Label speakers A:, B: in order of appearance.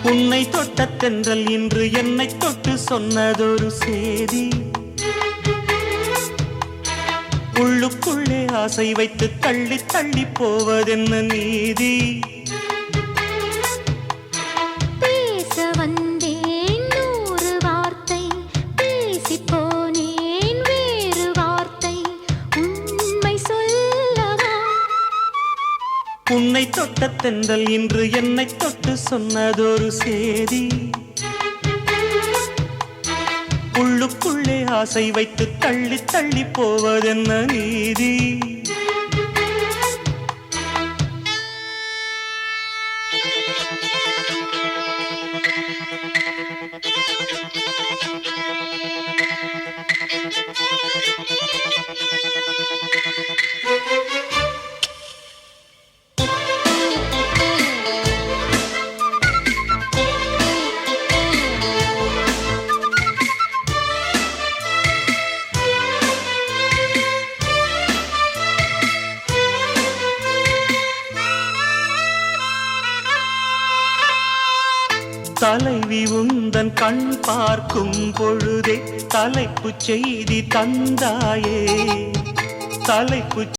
A: உன்னை தொட்ட தென்றல் இன்று என்னை தொட்டு சொன்னதொரு சேதி. உள்ளுக்குள்ளே ஆசை வைத்து தள்ளி தள்ளி போவதென்ன நீதி.
B: பேச வந்தேன் 100 வார்த்தை, பேசி போனேன் வேறு வார்த்தை, உண்மை சொல்லவா?
A: உன்னை தொட்ட தென்றல் இன்று என்னை தொட்டு சொன்னதொரு சேதி. உள்ளுக்குள்ளே ஆசை வைத்து தள்ளி தள்ளி போவதென்ன நீதி. தலைவி உந்தன் கண் பார்க்கும் பொழுதே தலைப்புச் செய்தி தந்தாயே. தலைப்புச்